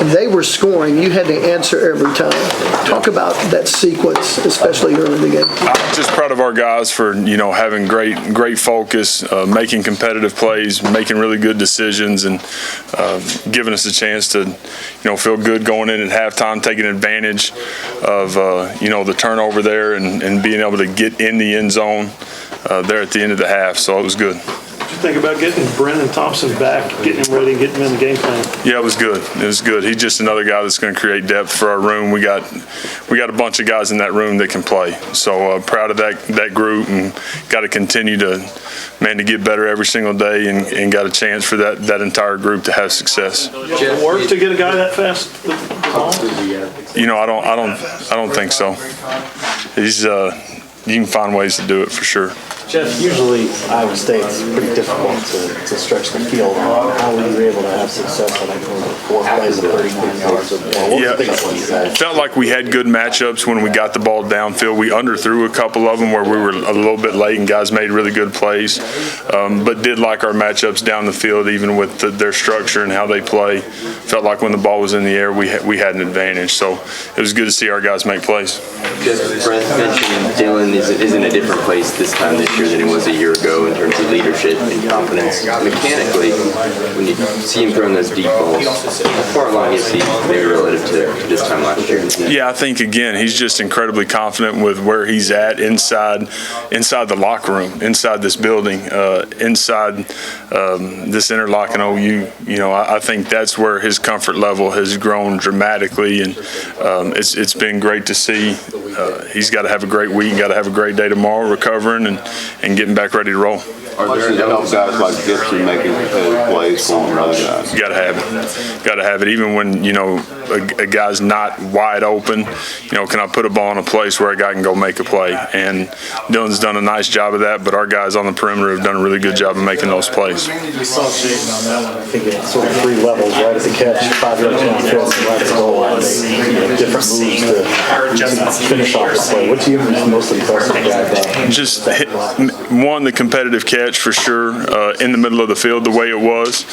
they were scoring, you had to answer every time. Talk about that sequence, especially early in the game. I'm just proud of our guys for, having great focus, making competitive plays, making really good decisions, and giving us a chance to, feel good going in at halftime, taking advantage of, the turnover there and being able to get in the end zone there at the end of the half. So it was good. What you think about getting Brennan Thompson back, getting him ready, getting him in the game plan? Yeah, it was good. It was good. He's just another guy that's going to create depth for our room. We got a bunch of guys in that room that can play. So proud of that group, and got to continue to get better every single day, and got a chance for that entire group to have success. Does it work to get a guy that fast? I don't think so. You can find ways to do it for sure. Jeff, usually Iowa State's pretty difficult to stretch the field. How were you able to have success on 4 plays of 39 yards or more? Yeah, felt like we had good matchups when we got the ball downfield. We underthrew a couple of them where we were a little bit late and guys made really good plays, but did like our matchups down the field, even with their structure and how they play. Felt like when the ball was in the air, we had an advantage. So it was good to see our guys make plays. Just Brent mentioned Dylan is in a different place this time this year than he was a year ago in terms of leadership and confidence. Mechanically, when you see him throwing those deep balls, how far along is he maybe relative to this time last year? Yeah, I think, again, he's just incredibly confident with where he's at inside the locker room, inside this building, inside this interlocking OU. I think that's where his comfort level has grown dramatically, and it's been great to see. He's got to have a great week, got to have a great day tomorrow, recovering and getting back ready to roll. Are there enough guys like Gibson making competitive plays for other guys? You got to have it. Got to have it. Even when a guy's not wide open, can I put a ball in a place where a guy can go make a play? And Dylan's done a nice job of that, but our guys on the perimeter have done a really good job of making those plays. We saw Jaden on that one. I think it's sort of 3 levels: right at the catch, 5 yards downfield, and right at the goal line. Different moves to finish off the play. What do you most impressive about? Just the competitive catch for sure in the middle of the field the way it was,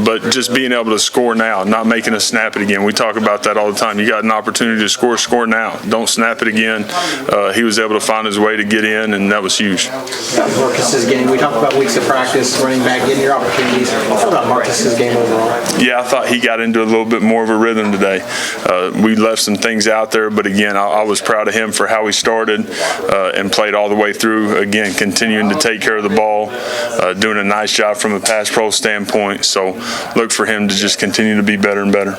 but just being able to score now, not making us snap it again. We talk about that all the time. You got an opportunity to score now. Don't snap it again. He was able to find his way to get in, and that was huge. Marcus's game. We talked about weeks of practice, running back, getting your opportunities. What about Marcus's game overall? Yeah, I thought he got into a little bit more of a rhythm today. We left some things out there, but again, I was proud of him for how he started and played all the way through. Again, continuing to take care of the ball, doing a nice job from a pass pro standpoint. So look for him to just continue to be better and better.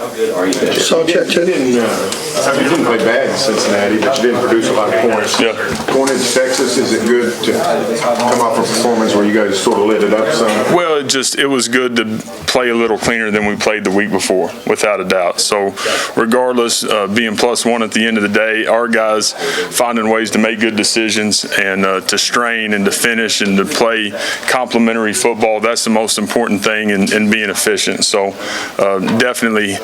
So you didn't play bad in Cincinnati, but you didn't produce a lot of points. Yeah. Going into Texas, is it good to come off a performance where you guys sort of lit it up some? Well, it was good to play a little cleaner than we played the week before, without a doubt. So regardless, being +1 at the end of the day, our guys finding ways to make good decisions and to strain and to finish and to play complementary football. That's the most important thing in being efficient. So definitely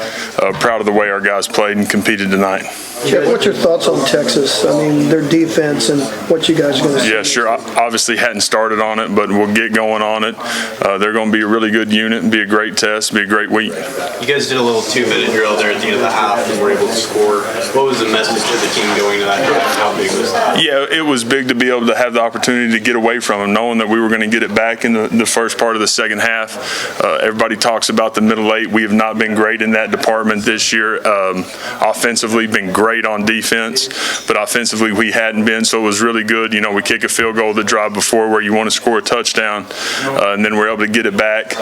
proud of the way our guys played and competed tonight. Jeff, what's your thoughts on Texas? I mean, their defense and what you guys are going to see? Yeah, sure. I obviously hadn't started on it, but we'll get going on it. They're going to be a really good unit and be a great test, be a great week. You guys did a little 2-minute drill there at the end of the half and were able to score. What was the message to the team going to that drive? How big was that? Yeah, it was big to be able to have the opportunity to get away from them, knowing that we were going to get it back in the first part of the second half. Everybody talks about the middle 8. We have not been great in that department this year. Offensively, been great on defense, but offensively we hadn't been, so it was really good. We kick a field goal the drive before where you want to score a touchdown, and then we're able to get it back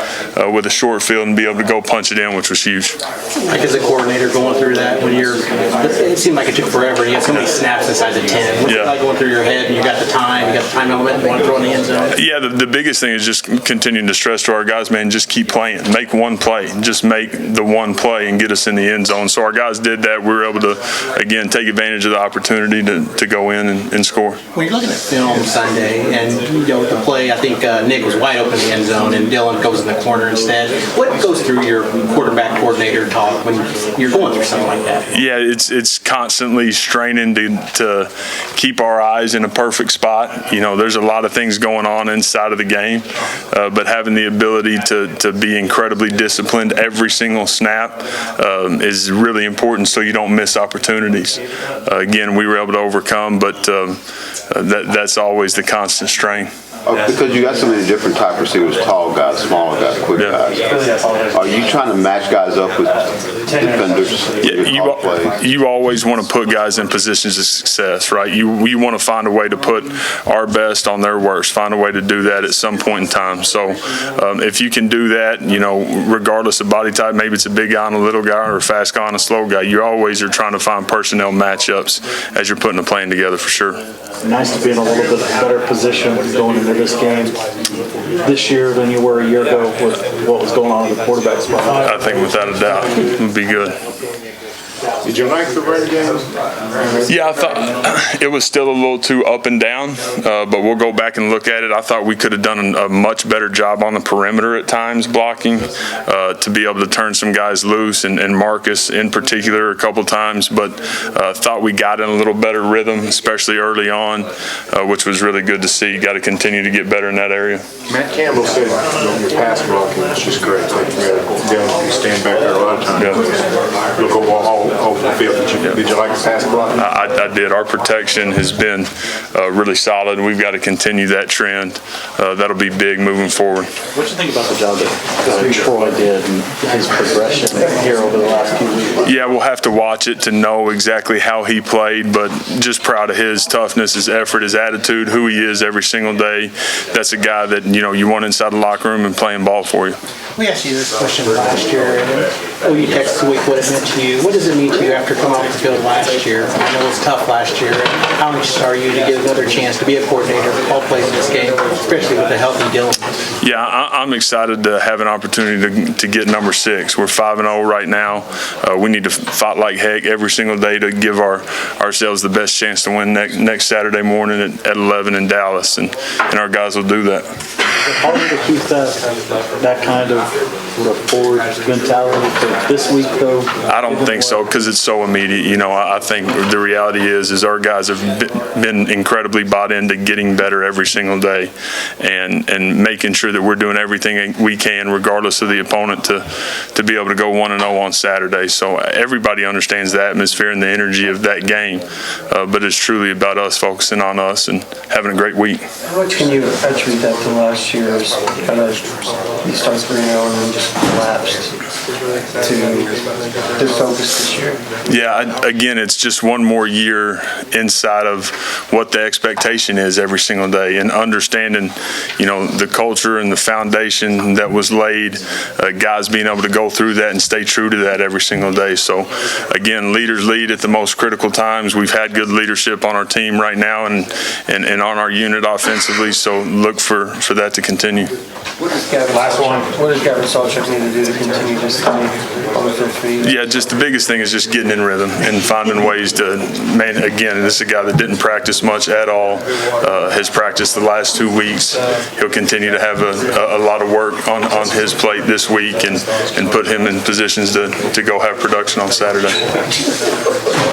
with a short field and be able to go punch it in, which was huge. Like as a coordinator going through that, it seemed like it took forever. You had so many snaps inside the 10. What's it like going through your head and you got the time element, you want to throw in the end zone? Yeah, the biggest thing is just continuing to stress to our guys, man, just keep playing. Make one play. Just make the one play and get us in the end zone. So our guys did that. We were able to, again, take advantage of the opportunity to go in and score. When you're looking at film Sunday and the play, I think Nick was wide open in the end zone and Dylan goes in the corner instead. What goes through your quarterback coordinator talk when you're going through something like that? Yeah, it's constantly straining to keep our eyes in a perfect spot. There's a lot of things going on inside of the game, but having the ability to be incredibly disciplined every single snap is really important so you don't miss opportunities. Again, we were able to overcome, but that's always the constant strain. Because you got so many different type receivers, tall guys, smaller guys, quick guys. Are you trying to match guys up with defenders? Yeah, you always want to put guys in positions of success, right? You want to find a way to put our best on their worst, find a way to do that at some point in time. So if you can do that, regardless of body type, maybe it's a big guy on a little guy or a fast guy on a slow guy, you always are trying to find personnel matchups as you're putting a plan together for sure. Nice to be in a little bit better position going into this game this year than you were a year ago with what was going on in the quarterback spot. I think without a doubt it would be good. Did you like the run game? Yeah, I thought it was still a little too up and down, but we'll go back and look at it. I thought we could have done a much better job on the perimeter at times blocking to be able to turn some guys loose, and Marcus in particular a couple times, but thought we got in a little better rhythm, especially early on, which was really good to see. Got to continue to get better in that area. Matt Campbell said your pass blocking is just great. Like you stand back there a lot of times. Yeah. Look over the field. Did you like the pass blocking? I did. Our protection has been really solid. We've got to continue that trend. That'll be big moving forward. What do you think about the job that Troy did and his progression here over the last few weeks? Yeah, we'll have to watch it to know exactly how he played, but just proud of his toughness, his effort, his attitude, who he is every single day. That's a guy that you want inside the locker room and playing ball for you. We asked you this question last year, and you texted week what it meant to you. What does it mean to you after coming off the field last year? I know it was tough last year. How anxious are you to get another chance to be a coordinator, call plays in this game, especially with a healthy Dylan? Yeah, I'm excited to have an opportunity to get number 6. We're 5-0 right now. We need to fight like heck every single day to give ourselves the best chance to win next Saturday morning at 11 in Dallas, and our guys will do that. Hard to keep that kind of forward mentality for this week, though? I don't think so, because it's so immediate. I think the reality is our guys have been incredibly bought into getting better every single day, and making sure that we're doing everything we can, regardless of the opponent, to be able to go 1-0 on Saturday. So everybody understands the atmosphere and the energy of that game, but it's truly about us focusing on us and having a great week. How much can you attribute that to last year's kind of you start 3-0 and then just collapsed to focus this year? Yeah, again, it's just one more year inside of what the expectation is every single day, and understanding, the culture and the foundation that was laid, guys being able to go through that and stay true to that every single day. So, again, leaders lead at the most critical times. We've had good leadership on our team right now and on our unit offensively, so look for that to continue. What does Gavin Sawchuk need to do to continue to stay on the field for you? Yeah, just the biggest thing is just getting in rhythm and finding ways to, again, this is a guy that didn't practice much at all, has practiced the last 2 weeks. He'll continue to have a lot of work on his plate this week and put him in positions to go have production on Saturday.